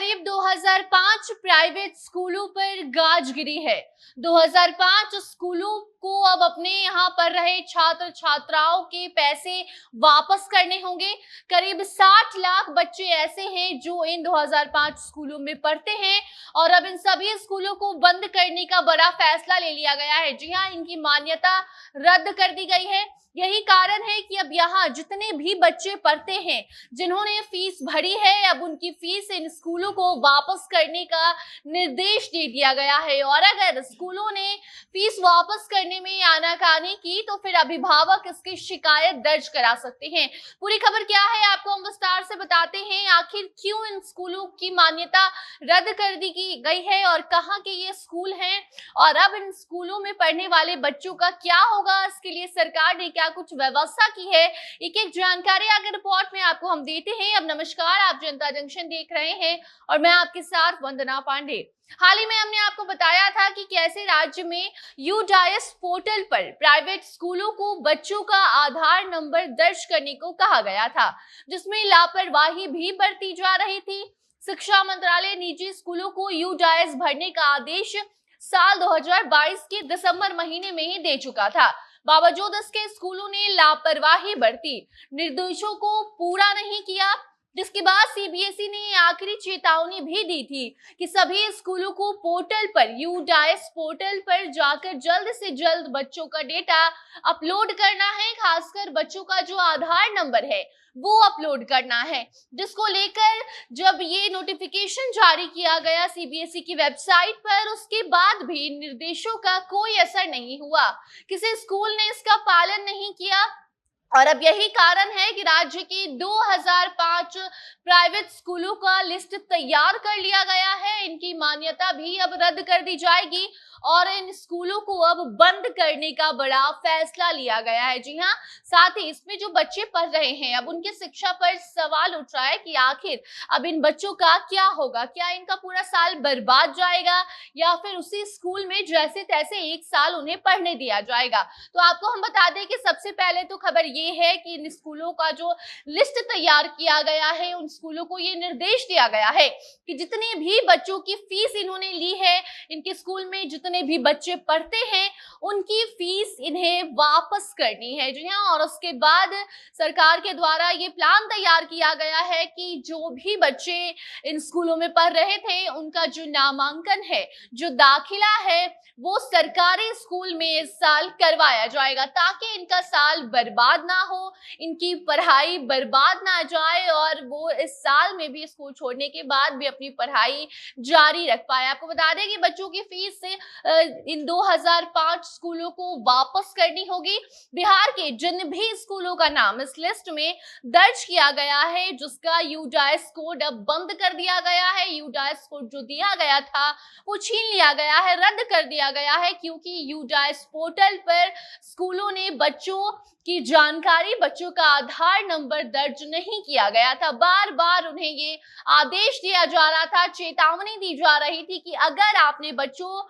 करीब 2005 प्राइवेट स्कूलों पर गाज गिरी है। 2005 स्कूलों को अब अपने यहाँ पढ़ रहे छात्र छात्राओं के पैसे वापस करने होंगे। करीब 60 लाख बच्चे ऐसे हैं जो इन 2005 स्कूलों में पढ़ते हैं और अब इन सभी स्कूलों को बंद करने का बड़ा फैसला ले लिया गया है। जी हाँ, इनकी मान्यता रद्द कर दी गई है। यही कारण है कि अब यहाँ जितने भी बच्चे पढ़ते हैं, जिन्होंने फीस भरी है, अब उनकी फीस इन स्कूलों को वापस करने का निर्देश दे दिया गया है। और अगर स्कूलों ने फीस वापस करने में आनाकानी की तो फिर अभिभावक इसकी शिकायत दर्ज करा सकते हैं। पूरी खबर क्या है आपको हम विस्तार से बताते हैं। आखिर क्यों इन स्कूलों की मान्यता रद्द कर दी गई है और कहाँ के ये स्कूल हैं और अब इन स्कूलों में पढ़ने वाले बच्चों का क्या होगा, इसके लिए सरकार ने क्या कुछ व्यवस्था की है, एक एक जानकारी आगे रिपोर्ट में आपको हम देते हैं। अब नमस्कार, आप जनता जंक्शन देख रहे हैं और मैं आपके साथ वंदना पांडे। हाल ही में हमने आपको बताया था कि कैसे राज्य में यूडाइस पोर्टल पर प्राइवेट स्कूलों को बच्चों का आधार नंबर दर्ज करने को कहा गया था, जिसमें लापरवाही भी बरती जा रही थी। शिक्षा मंत्रालय निजी स्कूलों को यूडाइस भरने का आदेश साल 2022 के दिसंबर महीने में ही दे चुका था। बावजूद इसके स्कूलों ने लापरवाही बरती, निर्देशों को पूरा नहीं किया, जिसके बाद सीबीएसई ने आखिरी चेतावनी भी दी थी कि सभी स्कूलों को पोर्टल पर यूडाइस पोर्टल पर जाकर जल्द से जल्द बच्चों का डेटा अपलोड करना है। खासकर बच्चों का जो आधार नंबर है वो अपलोड करना है, जिसको लेकर जब ये नोटिफिकेशन जारी किया गया सीबीएसई की वेबसाइट पर, उसके बाद भी निर्देशों का कोई असर नहीं हुआ। किसी स्कूल ने इसका पालन नहीं किया और अब यही कारण है कि राज्य के 2005 प्राइवेट स्कूलों का लिस्ट तैयार कर लिया गया है। इनकी मान्यता भी अब रद्द कर दी जाएगी और इन स्कूलों को अब बंद करने का बड़ा फैसला लिया गया है। जी हाँ, साथ ही इसमें जो बच्चे पढ़ रहे हैं, अब उनकी शिक्षा पर सवाल उठ रहा है कि आखिर अब इन बच्चों का क्या होगा, क्या इनका पूरा साल बर्बाद जाएगा या फिर उसी स्कूल में जैसे तैसे एक साल उन्हें पढ़ने दिया जाएगा। तो आपको हम बता दें कि सबसे पहले तो खबर ये है कि इन स्कूलों का जो लिस्ट तैयार किया गया है, उन स्कूलों को ये निर्देश दिया गया है कि जितने भी बच्चों की फीस इन्होंने ली है, इनके स्कूल में जितने भी बच्चे पढ़ते हैं, उनकी फीस इन्हें वापस करनी है। जी हाँ, और उसके बाद सरकार के द्वारा ये प्लान तैयार किया गया है कि जो भी बच्चे इन स्कूलों में पढ़ रहे थे, उनका जो नामांकन है, जो दाखिला है, वो सरकारी स्कूल में इस साल करवाया जाएगा, ताकि इनका साल बर्बाद ना हो, इनकी पढ़ाई बर्बाद ना जाए और वो इस साल में भी स्कूल छोड़ने के बाद भी अपनी पढ़ाई जारी रख पाए। आपको बता दें कि बच्चों की फीस से इन 2005 स्कूलों को वापस करनी होगी। बिहार के जिन भी स्कूलों का नाम इस लिस्ट में दर्ज किया गया है, जिसका यूडाइस कोड अब बंद कर दिया गया है, यूडाइस कोड जो दिया गया था वो छीन लिया गया है, रद्द कर दिया गया है, क्योंकि यूडाइस पोर्टल पर स्कूलों ने बच्चों की जानकारी, बच्चों का आधार नंबर दर्ज नहीं किया गया था। बार बार उन्हें ये आदेश दिया जा रहा था, चेतावनी दी जा रही थी कि अगर आपने बच्चों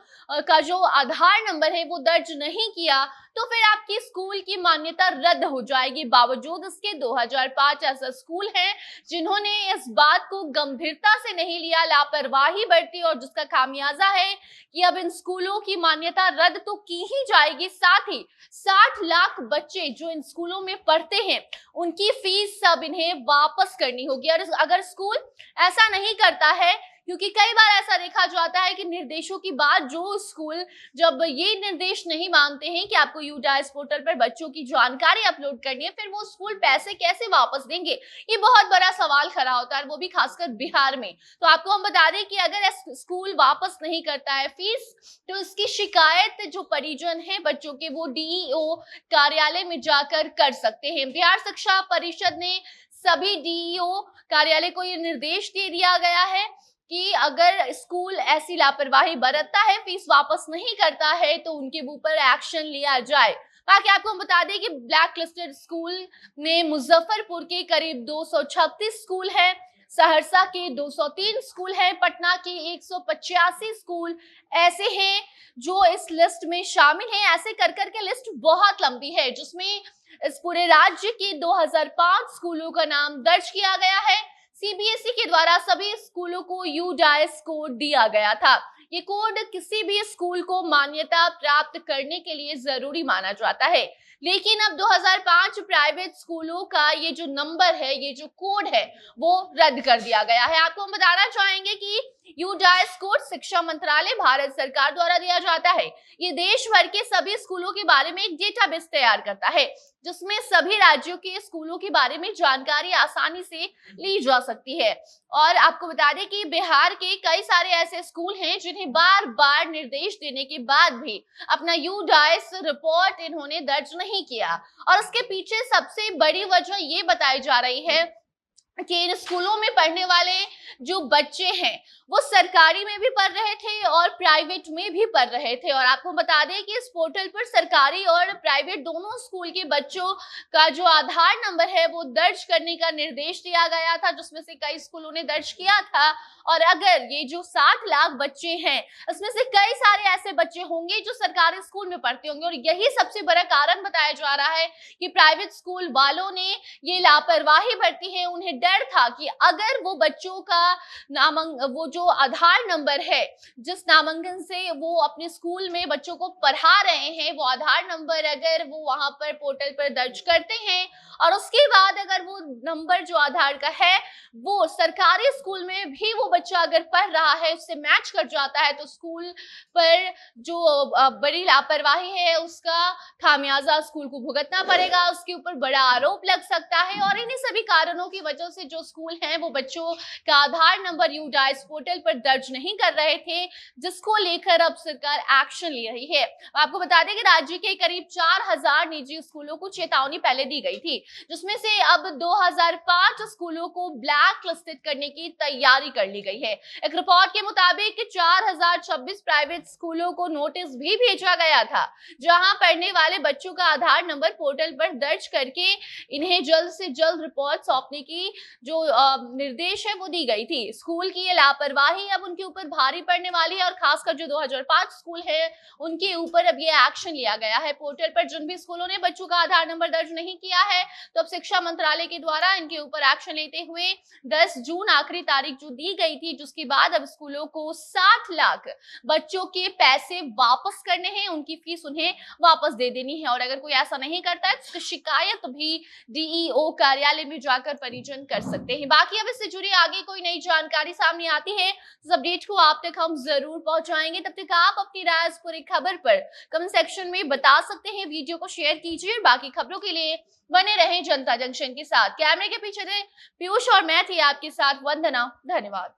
का जो आधार नंबर है वो दर्ज नहीं किया तो फिर आपकी स्कूल की मान्यता रद्द हो जाएगी। बावजूद इसके 2005 ऐसा स्कूल हैं जिन्होंने इस बात को गंभीरता से नहीं लिया, लापरवाही बरती और जिसका खामियाजा है कि अब इन स्कूलों की मान्यता रद्द तो की ही जाएगी, साथ ही 60 लाख बच्चे जो इन स्कूलों में पढ़ते हैं, उनकी फीस सब इन्हें वापस करनी होगी। और अगर स्कूल ऐसा नहीं करता है, क्योंकि कई बार ऐसा देखा जाता है कि निर्देशों की बात जो स्कूल जब ये निर्देश नहीं मानते हैं कि आपको यूडाइस पोर्टल पर बच्चों की जानकारी अपलोड करनी है, फिर वो स्कूल पैसे कैसे वापस देंगे, ये बहुत बड़ा सवाल खड़ा होता है, वो भी खासकर बिहार में। तो आपको हम बता दें कि अगर स्कूल वापस नहीं करता है फीस, तो इसकी शिकायत जो परिजन है बच्चों के, वो डीईओ कार्यालय में जाकर कर सकते हैं। बिहार शिक्षा परिषद ने सभी डीईओ कार्यालय को ये निर्देश दे दिया गया है कि अगर स्कूल ऐसी लापरवाही बरतता है, फीस वापस नहीं करता है, तो उनके ऊपर एक्शन लिया जाए। बाकी आपको हम बता दें कि ब्लैक लिस्टेड स्कूल में मुजफ्फरपुर के करीब 236 स्कूल हैं, सहरसा के 203 स्कूल हैं, पटना के 185 स्कूल ऐसे हैं जो इस लिस्ट में शामिल हैं। ऐसे कर करके लिस्ट बहुत लंबी है, जिसमें इस पूरे राज्य के 2005 स्कूलों का नाम दर्ज किया गया है। सीबीएसई के द्वारा सभी स्कूलों को यूडाइस कोड दिया गया था। ये कोड किसी भी स्कूल को मान्यता प्राप्त करने के लिए जरूरी माना जाता है। लेकिन अब 2005 प्राइवेट स्कूलों का ये जो नंबर है, ये जो कोड है, वो रद्द कर दिया गया है। आपको हम बताना चाहेंगे कि यूडाइस कोड शिक्षा मंत्रालय भारत सरकार द्वारा दिया जाता है। ये देश भर के सभी स्कूलों के बारे में एक डेटाबेस तैयार करता है, जिसमें सभी राज्यों के स्कूलों के बारे में जानकारी आसानी से ली जा सकती है। और आपको बता दें कि बिहार के कई सारे ऐसे स्कूल हैं जिन्हें बार बार निर्देश देने के बाद भी अपना यूडाइस रिपोर्ट इन्होंने दर्ज नहीं किया। और उसके पीछे सबसे बड़ी वजह ये बताई जा रही है कि इन स्कूलों में पढ़ने वाले जो बच्चे हैं वो सरकारी में भी पढ़ रहे थे और प्राइवेट में भी पढ़ रहे थे। और आपको बता दें कि इस पोर्टल पर सरकारी और प्राइवेट दोनों स्कूल के बच्चों का जो आधार नंबर है वो दर्ज करने का निर्देश दिया गया था, जिसमें से कई स्कूलों ने दर्ज किया था। और अगर ये जो 60 लाख बच्चे हैं, इसमें से कई सारे ऐसे बच्चे होंगे जो सरकारी स्कूल में पढ़ते होंगे। और यही सबसे बड़ा कारण बताया जा रहा है कि प्राइवेट स्कूल वालों ने ये लापरवाही बरती है। उन्हें डर था कि अगर वो बच्चों का वो जो आधार नंबर है, जिस नामांकन से वो अपने स्कूल में बच्चों को पढ़ा रहे हैं, वो आधार नंबर अगर वो वहां पर पोर्टल पर दर्ज करते हैं और उसके बाद अगर वो नंबर जो आधार का है वो सरकारी स्कूल में भी वो बच्चा अगर पढ़ रहा है, उससे मैच कर जाता है, तो स्कूल पर जो बड़ी लापरवाही है उसका खामियाजा स्कूल को भुगतना पड़ेगा, उसके ऊपर बड़ा आरोप लग सकता है। और इन्हीं सभी कारणों की वजह से जो स्कूल हैं वो बच्चों का आधार नंबर यूडाइस पोर्टल पर दर्ज नहीं कर रहे थे, जिसको लेकर अब सरकार एक्शन ले रही है। आपको बता दें कि राज्य के करीब 4000 निजी स्कूलों को चेतावनी पहले दी गई थी, जिसमें से अब 2005 स्कूलों को ब्लैक लिस्टेड करने की तैयारी कर ली गई है। एक रिपोर्ट के मुताबिक 4026 प्राइवेट स्कूलों को नोटिस भी भेजा गया था, जहां पढ़ने वाले बच्चों का आधार नंबर पोर्टल पर दर्ज करके इन्हें जल्द से जल्द रिपोर्ट सौंपने की जो निर्देश है वो दी गई थी। स्कूल की ये लापरवाही अब उनके ऊपर भारी पड़ने वाली है और खासकर जो 2005 स्कूल है उनके ऊपर अब ये एक्शन लिया गया है। पोर्टल पर जिन भी स्कूलों ने बच्चों का आधार नंबर दर्ज नहीं किया है, तो अब शिक्षा मंत्रालय के द्वारा इनके ऊपर एक्शन लेते हुए 10 जून आखिरी तारीख जो दी गई थी, जिसके बाद अब स्कूलों को 60 लाख बच्चों के पैसे वापस करने हैं, उनकी फीस उन्हें वापस दे देनी है। और अगर कोई ऐसा नहीं करता है तो शिकायत भी डीईओ कार्यालय में जाकर परिजन कर सकते हैं। बाकी अब इससे जुड़ी आगे कोई नई जानकारी सामने आती है, इस अपडेट को आप तक हम जरूर पहुंचाएंगे। तब तक आप अपनी राय इस पूरी खबर पर कमेंट सेक्शन में बता सकते हैं। वीडियो को शेयर कीजिए। बाकी खबरों के लिए बने रहें जनता जंक्शन के साथ। कैमरे के पीछे थे पीयूष और मैं थी आपके साथ वंदना। धन्यवाद।